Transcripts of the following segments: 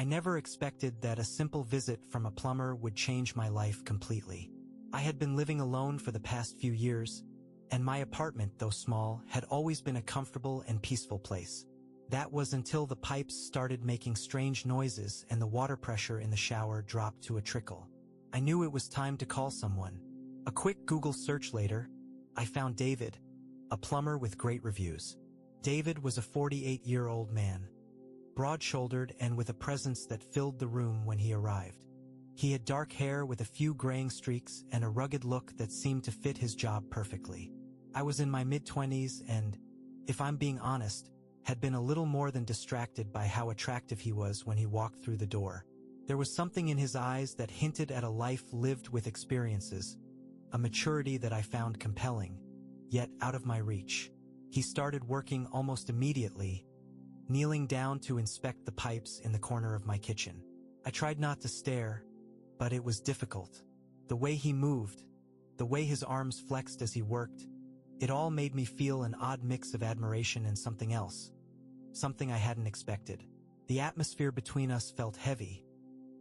I never expected that a simple visit from a plumber would change my life completely. I had been living alone for the past few years, and my apartment, though small, had always been a comfortable and peaceful place. That was until the pipes started making strange noises and the water pressure in the shower dropped to a trickle. I knew it was time to call someone. A quick Google search later, I found David, a plumber with great reviews. David was a 48-year-old man, broad-shouldered and with a presence that filled the room when he arrived. He had dark hair with a few graying streaks and a rugged look that seemed to fit his job perfectly. I was in my mid-20s and, if I'm being honest, had been a little more than distracted by how attractive he was when he walked through the door. There was something in his eyes that hinted at a life lived with experiences, a maturity that I found compelling, yet out of my reach. He started working almost immediately, kneeling down to inspect the pipes in the corner of my kitchen. I tried not to stare, but it was difficult. The way he moved, the way his arms flexed as he worked, it all made me feel an odd mix of admiration and something else. Something I hadn't expected. The atmosphere between us felt heavy,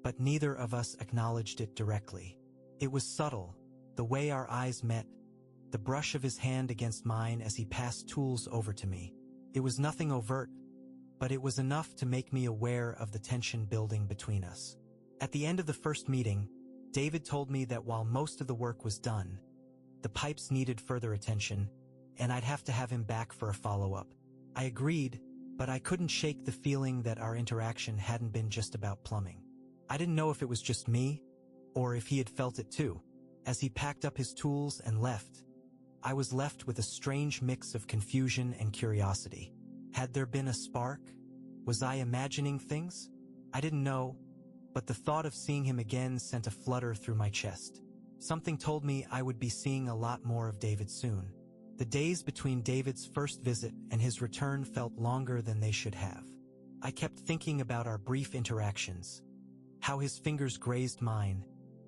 but neither of us acknowledged it directly. It was subtle, the way our eyes met, the brush of his hand against mine as he passed tools over to me. It was nothing overt, but it was enough to make me aware of the tension building between us. At the end of the first meeting, David told me that while most of the work was done, the pipes needed further attention, and I'd have to have him back for a follow-up. I agreed, but I couldn't shake the feeling that our interaction hadn't been just about plumbing. I didn't know if it was just me, or if he had felt it too. As he packed up his tools and left, I was left with a strange mix of confusion and curiosity. Had there been a spark? Was I imagining things? I didn't know, but the thought of seeing him again sent a flutter through my chest. Something told me I would be seeing a lot more of David soon. The days between David's first visit and his return felt longer than they should have. I kept thinking about our brief interactions, how his fingers grazed mine,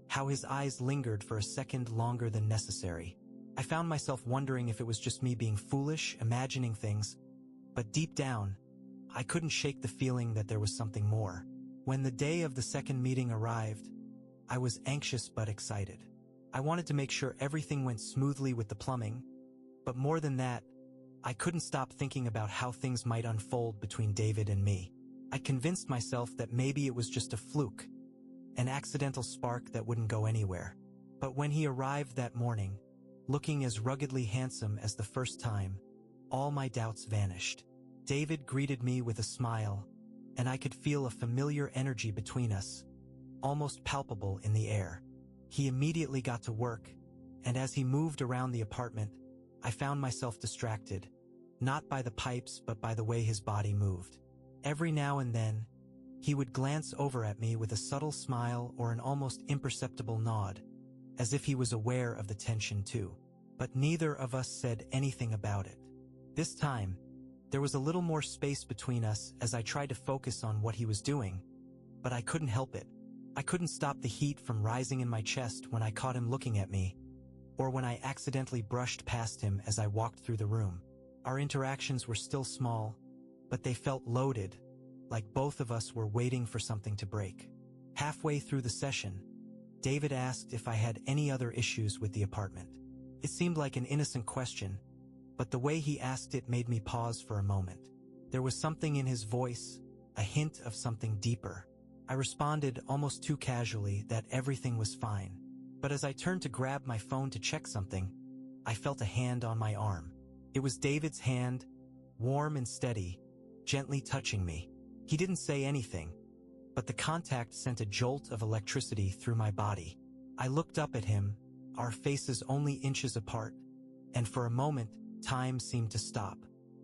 how his eyes lingered for a second longer than necessary. I found myself wondering if it was just me being foolish, imagining things, but deep down, I couldn't shake the feeling that there was something more. When the day of the second meeting arrived, I was anxious but excited. I wanted to make sure everything went smoothly with the plumbing, but more than that, I couldn't stop thinking about how things might unfold between David and me. I convinced myself that maybe it was just a fluke, an accidental spark that wouldn't go anywhere. But when he arrived that morning, looking as ruggedly handsome as the first time, all my doubts vanished. David greeted me with a smile, and I could feel a familiar energy between us, almost palpable in the air. He immediately got to work, and as he moved around the apartment, I found myself distracted, not by the pipes but by the way his body moved. Every now and then, he would glance over at me with a subtle smile or an almost imperceptible nod, as if he was aware of the tension too. But neither of us said anything about it. This time, there was a little more space between us as I tried to focus on what he was doing, but I couldn't help it. I couldn't stop the heat from rising in my chest when I caught him looking at me, or when I accidentally brushed past him as I walked through the room. Our interactions were still small, but they felt loaded, like both of us were waiting for something to break. Halfway through the session, David asked if I had any other issues with the apartment. It seemed like an innocent question, but the way he asked it made me pause for a moment. There was something in his voice, a hint of something deeper. I responded almost too casually that everything was fine, but as I turned to grab my phone to check something, I felt a hand on my arm. It was David's hand, warm and steady, gently touching me. He didn't say anything, but the contact sent a jolt of electricity through my body. I looked up at him, our faces only inches apart, and for a moment, time seemed to stop.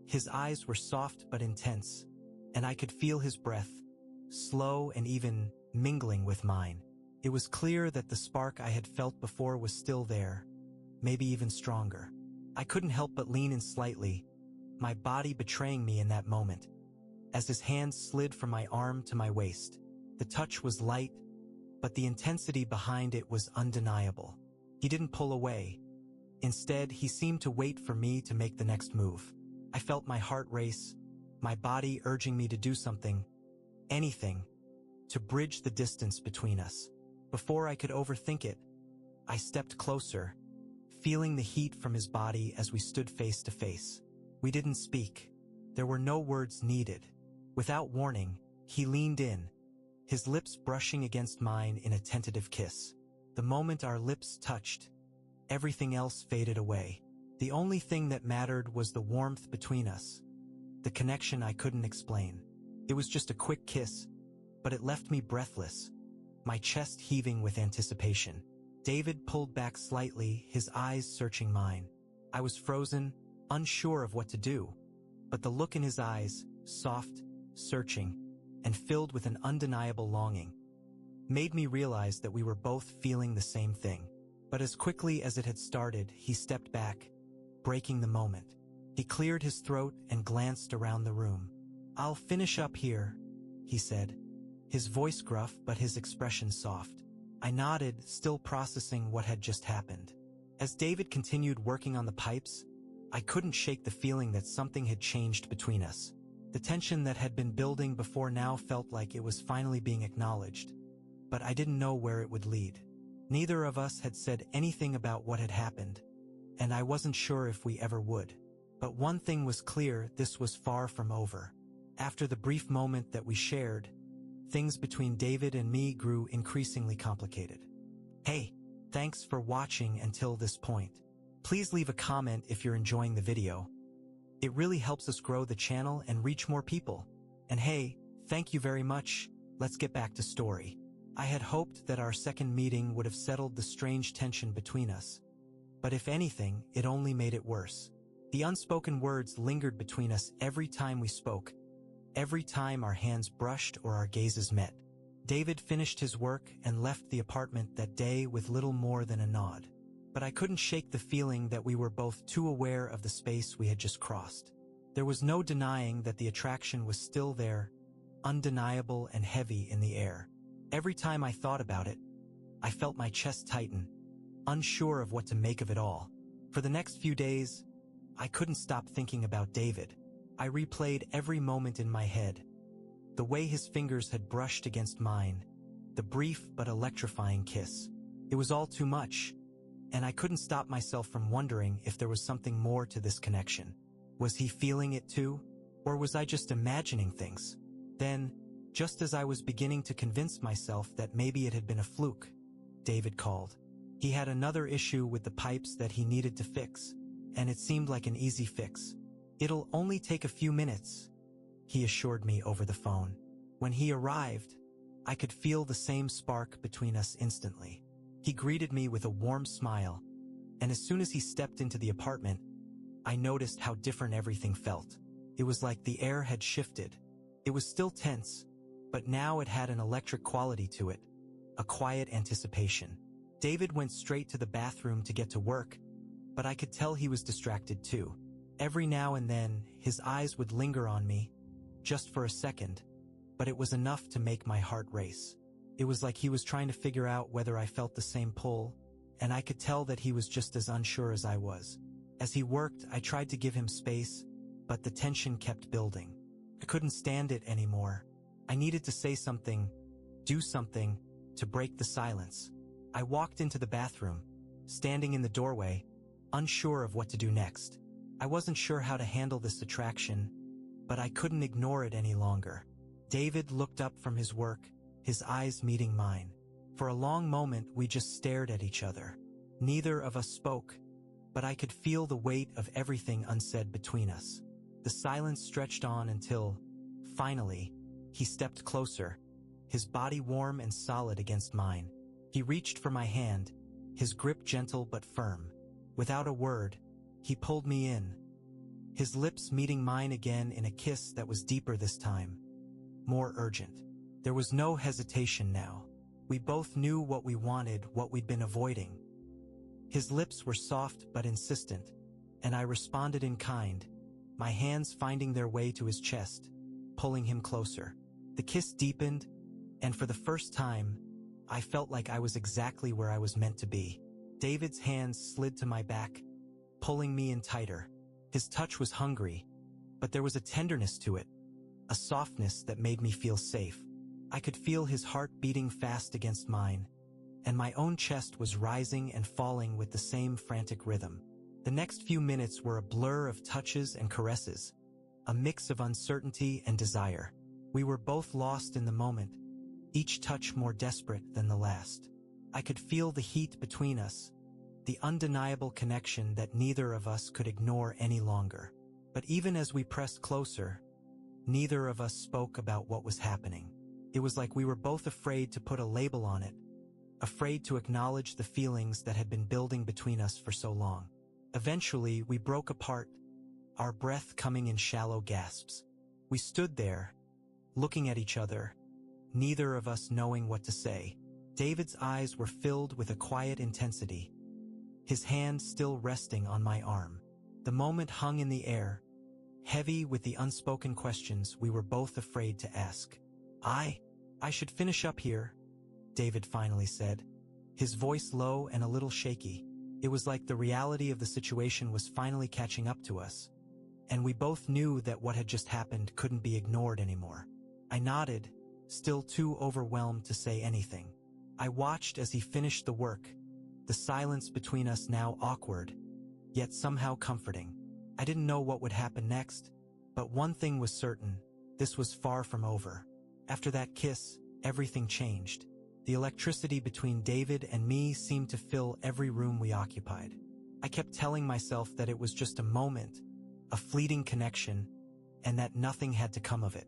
His eyes were soft but intense, and I could feel his breath, slow and even mingling with mine. It was clear that the spark I had felt before was still there, maybe even stronger. I couldn't help but lean in slightly, my body betraying me in that moment. As his hand slid from my arm to my waist, the touch was light, but the intensity behind it was undeniable. He didn't pull away. Instead, he seemed to wait for me to make the next move. I felt my heart race, my body urging me to do something, anything, to bridge the distance between us. Before I could overthink it, I stepped closer, feeling the heat from his body as we stood face to face. We didn't speak. There were no words needed. Without warning, he leaned in, his lips brushing against mine in a tentative kiss. The moment our lips touched, everything else faded away. The only thing that mattered was the warmth between us, the connection I couldn't explain. It was just a quick kiss, but it left me breathless, my chest heaving with anticipation. David pulled back slightly, his eyes searching mine. I was frozen, unsure of what to do, but the look in his eyes, soft, searching, and filled with an undeniable longing, made me realize that we were both feeling the same thing. But as quickly as it had started, he stepped back, breaking the moment. He cleared his throat and glanced around the room. "I'll finish up here," he said, his voice gruff but his expression soft. I nodded, still processing what had just happened. As David continued working on the pipes, I couldn't shake the feeling that something had changed between us. The tension that had been building before now felt like it was finally being acknowledged, but I didn't know where it would lead. Neither of us had said anything about what had happened, and I wasn't sure if we ever would. But one thing was clear: this was far from over. After the brief moment that we shared, things between David and me grew increasingly complicated. Hey, thanks for watching until this point. Please leave a comment if you're enjoying the video. It really helps us grow the channel and reach more people. And hey, thank you very much. Let's get back to story. I had hoped that our second meeting would have settled the strange tension between us. But if anything, it only made it worse. The unspoken words lingered between us every time we spoke, every time our hands brushed or our gazes met. David finished his work and left the apartment that day with little more than a nod. But I couldn't shake the feeling that we were both too aware of the space we had just crossed. There was no denying that the attraction was still there, undeniable and heavy in the air. Every time I thought about it, I felt my chest tighten, unsure of what to make of it all. For the next few days, I couldn't stop thinking about David. I replayed every moment in my head. The way his fingers had brushed against mine, the brief but electrifying kiss. It was all too much, and I couldn't stop myself from wondering if there was something more to this connection. Was he feeling it too? Or was I just imagining things? Then, just as I was beginning to convince myself that maybe it had been a fluke, David called. He had another issue with the pipes that he needed to fix, and it seemed like an easy fix. "It'll only take a few minutes," he assured me over the phone. When he arrived, I could feel the same spark between us instantly. He greeted me with a warm smile, and as soon as he stepped into the apartment, I noticed how different everything felt. It was like the air had shifted. It was still tense, but now it had an electric quality to it, a quiet anticipation. David went straight to the bathroom to get to work, but I could tell he was distracted too. Every now and then, his eyes would linger on me, just for a second, but it was enough to make my heart race. It was like he was trying to figure out whether I felt the same pull, and I could tell that he was just as unsure as I was. As he worked, I tried to give him space, but the tension kept building. I couldn't stand it anymore. I needed to say something, do something, to break the silence. I walked into the bathroom, standing in the doorway, unsure of what to do next. I wasn't sure how to handle this attraction, but I couldn't ignore it any longer. David looked up from his work, his eyes meeting mine. For a long moment, we just stared at each other. Neither of us spoke, but I could feel the weight of everything unsaid between us. The silence stretched on until, finally, he stepped closer, his body warm and solid against mine. He reached for my hand, his grip gentle but firm. Without a word, he pulled me in, his lips meeting mine again in a kiss that was deeper this time, more urgent. There was no hesitation now. We both knew what we wanted, what we'd been avoiding. His lips were soft but insistent, and I responded in kind, my hands finding their way to his chest, pulling him closer. The kiss deepened, and for the first time, I felt like I was exactly where I was meant to be. David's hands slid to my back, pulling me in tighter. His touch was hungry, but there was a tenderness to it, a softness that made me feel safe. I could feel his heart beating fast against mine, and my own chest was rising and falling with the same frantic rhythm. The next few minutes were a blur of touches and caresses, a mix of uncertainty and desire. We were both lost in the moment, each touch more desperate than the last. I could feel the heat between us, the undeniable connection that neither of us could ignore any longer. But even as we pressed closer, neither of us spoke about what was happening. It was like we were both afraid to put a label on it, afraid to acknowledge the feelings that had been building between us for so long. Eventually, we broke apart, our breath coming in shallow gasps. We stood there, looking at each other, neither of us knowing what to say. David's eyes were filled with a quiet intensity, his hand still resting on my arm. The moment hung in the air, heavy with the unspoken questions we were both afraid to ask. I should finish up here, David finally said, his voice low and a little shaky. It was like the reality of the situation was finally catching up to us, and we both knew that what had just happened couldn't be ignored anymore. I nodded, still too overwhelmed to say anything. I watched as he finished the work, the silence between us now awkward, yet somehow comforting. I didn't know what would happen next, but one thing was certain: this was far from over. After that kiss, everything changed. The electricity between David and me seemed to fill every room we occupied. I kept telling myself that it was just a moment, a fleeting connection, and that nothing had to come of it.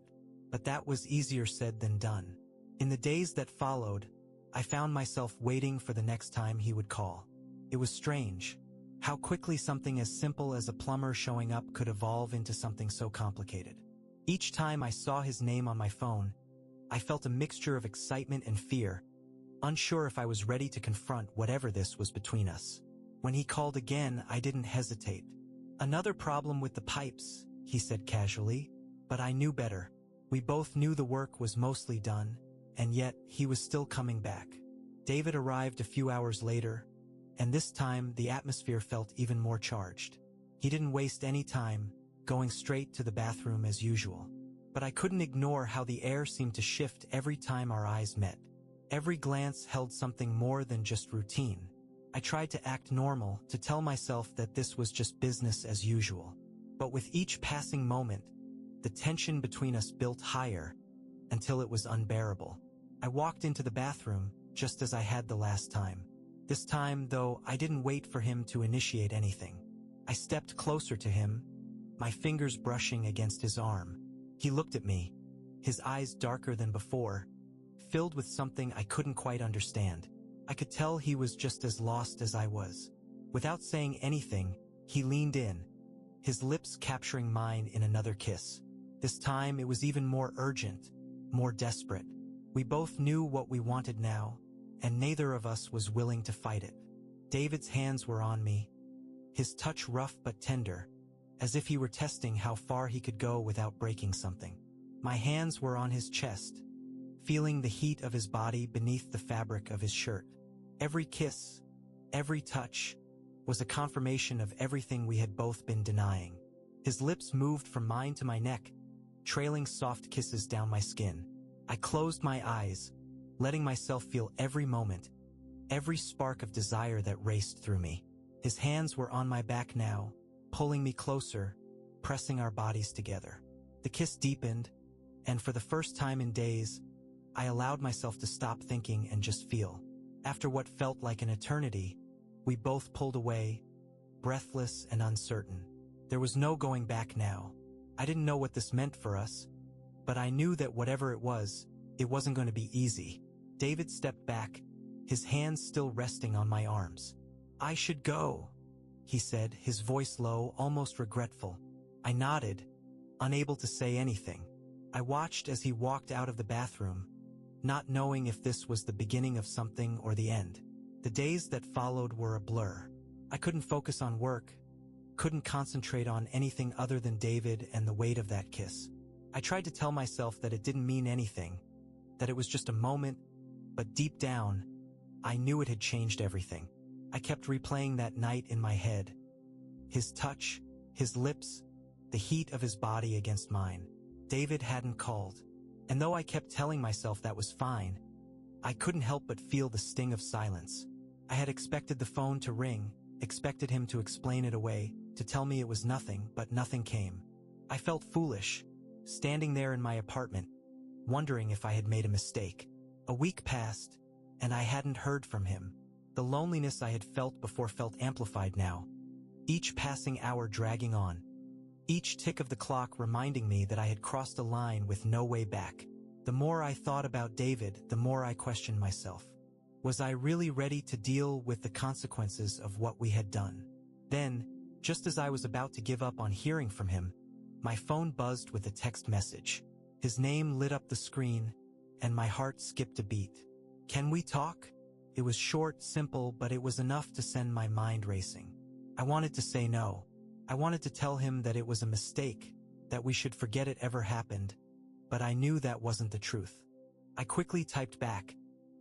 But that was easier said than done. In the days that followed, I found myself waiting for the next time he would call. It was strange how quickly something as simple as a plumber showing up could evolve into something so complicated. Each time I saw his name on my phone, I felt a mixture of excitement and fear, unsure if I was ready to confront whatever this was between us. When he called again, I didn't hesitate. "Another problem with the pipes," he said casually, but I knew better. We both knew the work was mostly done, and yet he was still coming back. David arrived a few hours later, and this time the atmosphere felt even more charged. He didn't waste any time, going straight to the bathroom as usual. But I couldn't ignore how the air seemed to shift every time our eyes met. Every glance held something more than just routine. I tried to act normal, to tell myself that this was just business as usual. But with each passing moment, the tension between us built higher, until it was unbearable. I walked into the bathroom, just as I had the last time. This time, though, I didn't wait for him to initiate anything. I stepped closer to him, my fingers brushing against his arm. He looked at me, his eyes darker than before, filled with something I couldn't quite understand. I could tell he was just as lost as I was. Without saying anything, he leaned in, his lips capturing mine in another kiss. This time it was even more urgent, more desperate. We both knew what we wanted now, and neither of us was willing to fight it. David's hands were on me, his touch rough but tender, as if he were testing how far he could go without breaking something. My hands were on his chest, feeling the heat of his body beneath the fabric of his shirt. Every kiss, every touch, was a confirmation of everything we had both been denying. His lips moved from mine to my neck, trailing soft kisses down my skin. I closed my eyes, letting myself feel every moment, every spark of desire that raced through me. His hands were on my back now, pulling me closer, pressing our bodies together. The kiss deepened, and for the first time in days, I allowed myself to stop thinking and just feel. After what felt like an eternity, we both pulled away, breathless and uncertain. There was no going back now. I didn't know what this meant for us, but I knew that whatever it wasn't going to be easy. David stepped back, his hands still resting on my arms. "I should go," he said, his voice low, almost regretful. I nodded, unable to say anything. I watched as he walked out of the bathroom, not knowing if this was the beginning of something or the end. The days that followed were a blur. I couldn't focus on work, couldn't concentrate on anything other than David and the weight of that kiss. I tried to tell myself that it didn't mean anything, that it was just a moment, but deep down, I knew it had changed everything. I kept replaying that night in my head. His touch, his lips, the heat of his body against mine. David hadn't called, And though I kept telling myself that was fine, I couldn't help but feel the sting of silence. I had expected the phone to ring, expected him to explain it away, to tell me it was nothing, but nothing came. I felt foolish, standing there in my apartment, wondering if I had made a mistake. A week passed, and I hadn't heard from him. The loneliness I had felt before felt amplified now, each passing hour dragging on, each tick of the clock reminding me that I had crossed a line with no way back. The more I thought about David, the more I questioned myself. Was I really ready to deal with the consequences of what we had done? Then, just as I was about to give up on hearing from him, my phone buzzed with a text message. His name lit up the screen, and my heart skipped a beat. "Can we talk?" It was short, simple, but it was enough to send my mind racing. I wanted to say no. I wanted to tell him that it was a mistake, that we should forget it ever happened, but I knew that wasn't the truth. I quickly typed back,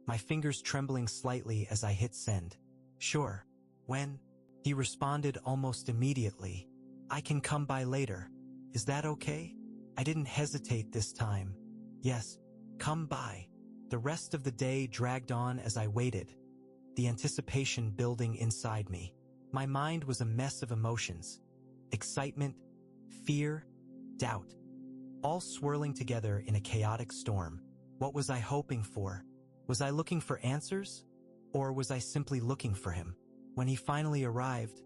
my fingers trembling slightly as I hit send. "Sure. When?" He responded almost immediately. "I can come by later. Is that okay?" I didn't hesitate this time. "Yes, come by." The rest of the day dragged on as I waited, the anticipation building inside me. My mind was a mess of emotions. Excitement, fear, doubt, all swirling together in a chaotic storm. What was I hoping for? Was I looking for answers? Or was I simply looking for him? When he finally arrived,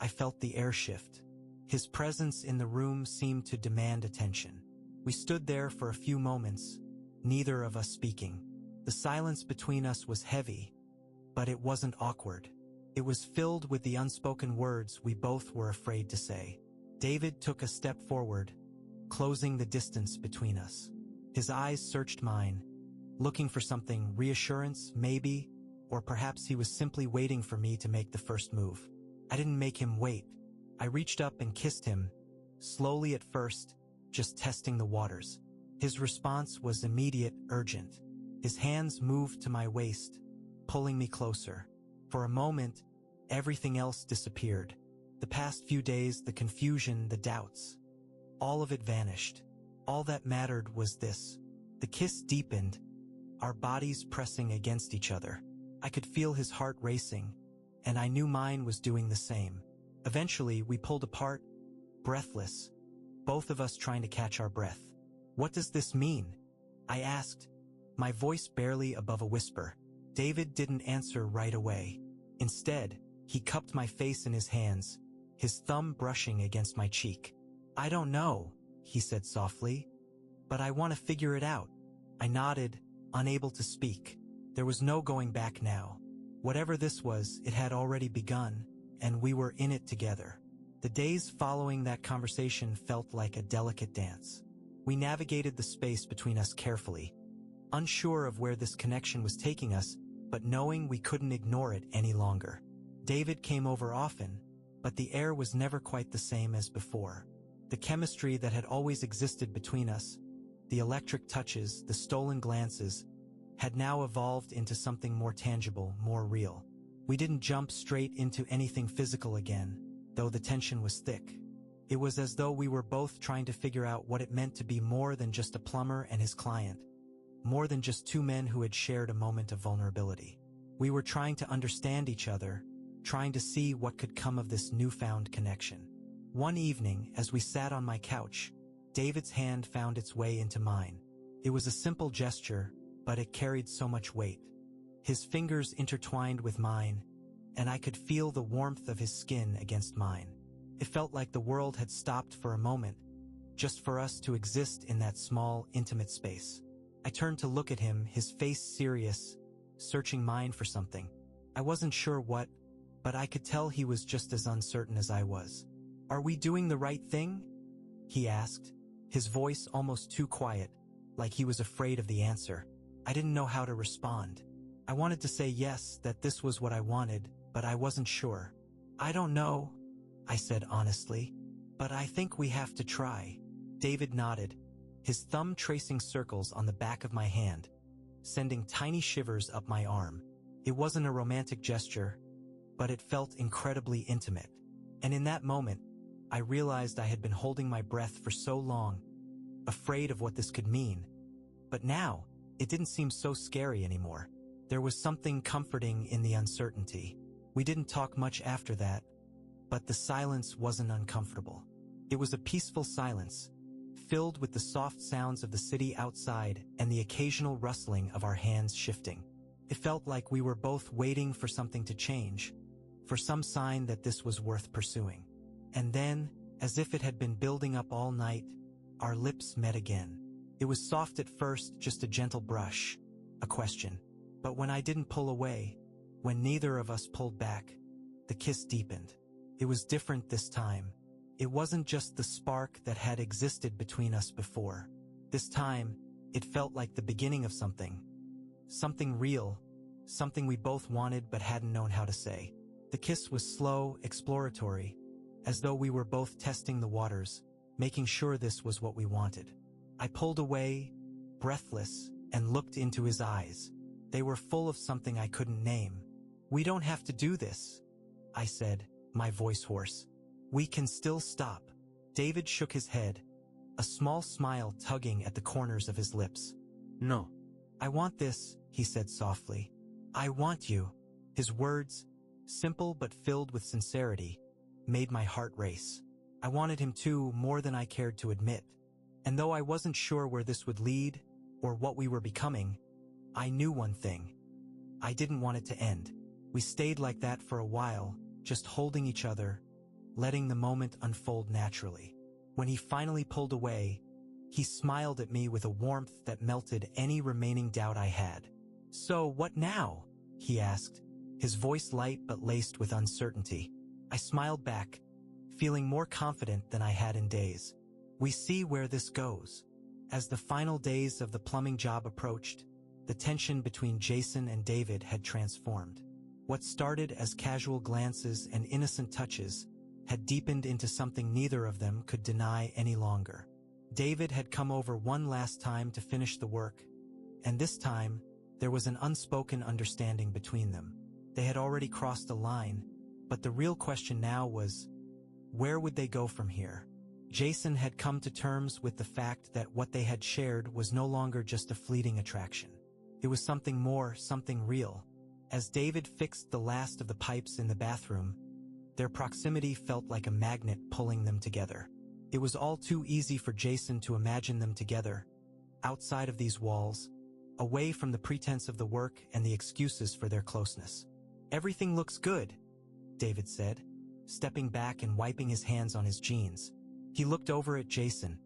I felt the air shift. His presence in the room seemed to demand attention. We stood there for a few moments, neither of us speaking. The silence between us was heavy, but it wasn't awkward. It was filled with the unspoken words we both were afraid to say. David took a step forward, closing the distance between us. His eyes searched mine, looking for something, reassurance, maybe, or perhaps he was simply waiting for me to make the first move. I didn't make him wait. I reached up and kissed him, slowly at first, just testing the waters. His response was immediate, urgent. His hands moved to my waist, pulling me closer. For a moment, everything else disappeared. The past few days, the confusion, the doubts, all of it vanished. All that mattered was this. The kiss deepened, our bodies pressing against each other. I could feel his heart racing, and I knew mine was doing the same. Eventually, we pulled apart, breathless, both of us trying to catch our breath. "What does this mean?" I asked, my voice barely above a whisper. David didn't answer right away. Instead, he cupped my face in his hands, his thumb brushing against my cheek. "I don't know," he said softly, "but I want to figure it out." I nodded, unable to speak. There was no going back now. Whatever this was, it had already begun, and we were in it together. The days following that conversation felt like a delicate dance. We navigated the space between us carefully, unsure of where this connection was taking us, but knowing we couldn't ignore it any longer. David came over often, but the air was never quite the same as before. The chemistry that had always existed between us, the electric touches, the stolen glances, had now evolved into something more tangible, more real. We didn't jump straight into anything physical again, though the tension was thick. It was as though we were both trying to figure out what it meant to be more than just a plumber and his client, more than just two men who had shared a moment of vulnerability. We were trying to understand each other, trying to see what could come of this newfound connection. One evening, as we sat on my couch, David's hand found its way into mine. It was a simple gesture, but it carried so much weight. His fingers intertwined with mine, and I could feel the warmth of his skin against mine. It felt like the world had stopped for a moment, just for us to exist in that small, intimate space. I turned to look at him, his face serious, searching mine for something. I wasn't sure what, but I could tell he was just as uncertain as I was. "Are we doing the right thing?" he asked, his voice almost too quiet, like he was afraid of the answer. I didn't know how to respond. I wanted to say yes, that this was what I wanted, but I wasn't sure. "I don't know," I said honestly, "but I think we have to try." David nodded, his thumb tracing circles on the back of my hand, sending tiny shivers up my arm. It wasn't a romantic gesture, but it felt incredibly intimate. And in that moment, I realized I had been holding my breath for so long, afraid of what this could mean. But now, it didn't seem so scary anymore. There was something comforting in the uncertainty. We didn't talk much after that, but the silence wasn't uncomfortable. It was a peaceful silence, filled with the soft sounds of the city outside and the occasional rustling of our hands shifting. It felt like we were both waiting for something to change, for some sign that this was worth pursuing. And then, as if it had been building up all night, our lips met again. It was soft at first, just a gentle brush, a question. But when I didn't pull away, when neither of us pulled back, the kiss deepened. It was different this time. It wasn't just the spark that had existed between us before. This time, it felt like the beginning of something. Something real, something we both wanted but hadn't known how to say. The kiss was slow, exploratory, as though we were both testing the waters, making sure this was what we wanted. I pulled away, breathless, and looked into his eyes. They were full of something I couldn't name. "We don't have to do this," I said, my voice hoarse. "We can still stop." David shook his head, a small smile tugging at the corners of his lips. "No." "I want this," he said softly. "I want you." His words, simple but filled with sincerity, made my heart race. I wanted him too, more than I cared to admit. And though I wasn't sure where this would lead, or what we were becoming, I knew one thing. I didn't want it to end. We stayed like that for a while, just holding each other, letting the moment unfold naturally. When he finally pulled away, he smiled at me with a warmth that melted any remaining doubt I had. "So, what now?" he asked, his voice light but laced with uncertainty. I smiled back, feeling more confident than I had in days. "We see where this goes." As the final days of the plumbing job approached, the tension between Jason and David had transformed. What started as casual glances and innocent touches had deepened into something neither of them could deny any longer. David had come over one last time to finish the work, and this time, there was an unspoken understanding between them. They had already crossed a line, but the real question now was, where would they go from here? Jason had come to terms with the fact that what they had shared was no longer just a fleeting attraction. It was something more, something real. As David fixed the last of the pipes in the bathroom, their proximity felt like a magnet pulling them together. It was all too easy for Jason to imagine them together, outside of these walls, away from the pretense of the work and the excuses for their closeness. "Everything looks good," David said, stepping back and wiping his hands on his jeans. He looked over at Jason,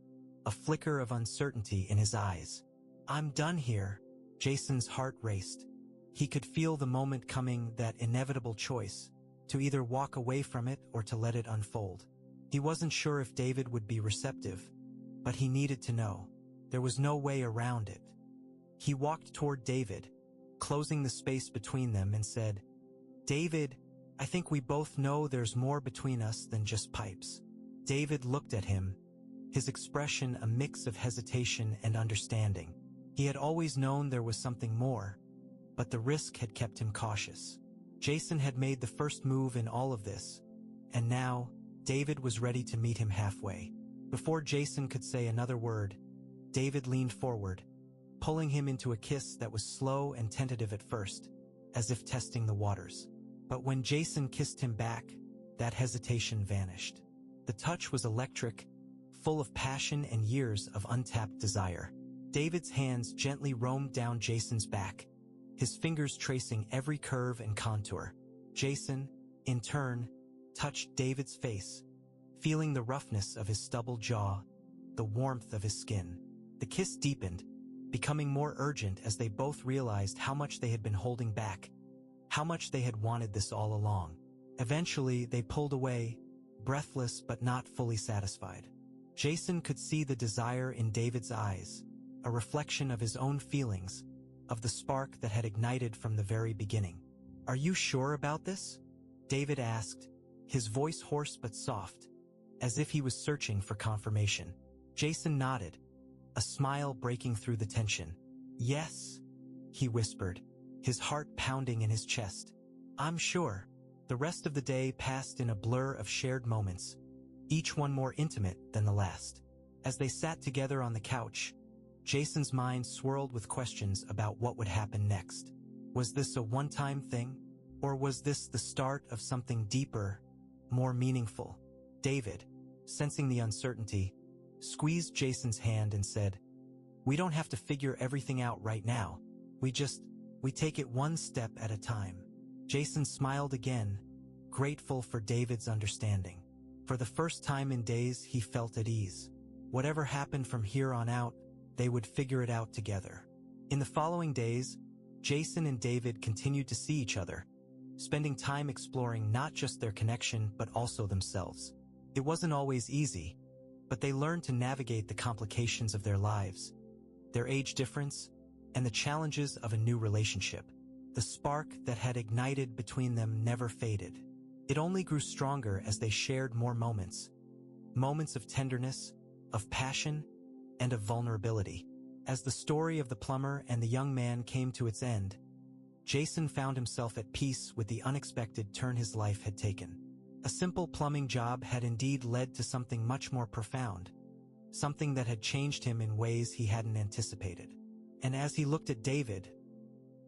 a flicker of uncertainty in his eyes. "I'm done here." Jason's heart raced. He could feel the moment coming, that inevitable choice, to either walk away from it or to let it unfold. He wasn't sure if David would be receptive, but he needed to know. There was no way around it. He walked toward David, closing the space between them, and said, "David, I think we both know there's more between us than just pipes." David looked at him, his expression a mix of hesitation and understanding. He had always known there was something more, but the risk had kept him cautious. Jason had made the first move in all of this, and now, David was ready to meet him halfway. Before Jason could say another word, David leaned forward, pulling him into a kiss that was slow and tentative at first, as if testing the waters. But when Jason kissed him back, that hesitation vanished. The touch was electric, full of passion and years of untapped desire. David's hands gently roamed down Jason's back, his fingers tracing every curve and contour. Jason, in turn, touched David's face, feeling the roughness of his stubble jaw, the warmth of his skin. The kiss deepened, becoming more urgent as they both realized how much they had been holding back, how much they had wanted this all along. Eventually, they pulled away, breathless but not fully satisfied. Jason could see the desire in David's eyes, a reflection of his own feelings, of the spark that had ignited from the very beginning. "Are you sure about this?" David asked, his voice hoarse but soft, as if he was searching for confirmation. Jason nodded, a smile breaking through the tension. "Yes," he whispered, his heart pounding in his chest. "I'm sure." The rest of the day passed in a blur of shared moments, each one more intimate than the last. As they sat together on the couch, Jason's mind swirled with questions about what would happen next. Was this a one-time thing? Or was this the start of something deeper, more meaningful? David, sensing the uncertainty, squeezed Jason's hand and said, "We don't have to figure everything out right now. We take it one step at a time." Jason smiled again, grateful for David's understanding. For the first time in days, he felt at ease. Whatever happened from here on out, they would figure it out together. In the following days, Jason and David continued to see each other, spending time exploring not just their connection but also themselves. It wasn't always easy, but they learned to navigate the complications of their lives, their age difference, and the challenges of a new relationship. The spark that had ignited between them never faded. It only grew stronger as they shared more moments. Moments of tenderness, of passion, and of vulnerability. As the story of the plumber and the young man came to its end, Jason found himself at peace with the unexpected turn his life had taken. A simple plumbing job had indeed led to something much more profound, something that had changed him in ways he hadn't anticipated. And as he looked at David,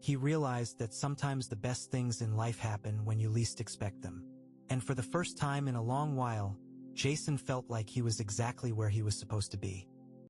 he realized that sometimes the best things in life happen when you least expect them. And for the first time in a long while, Jason felt like he was exactly where he was supposed to be.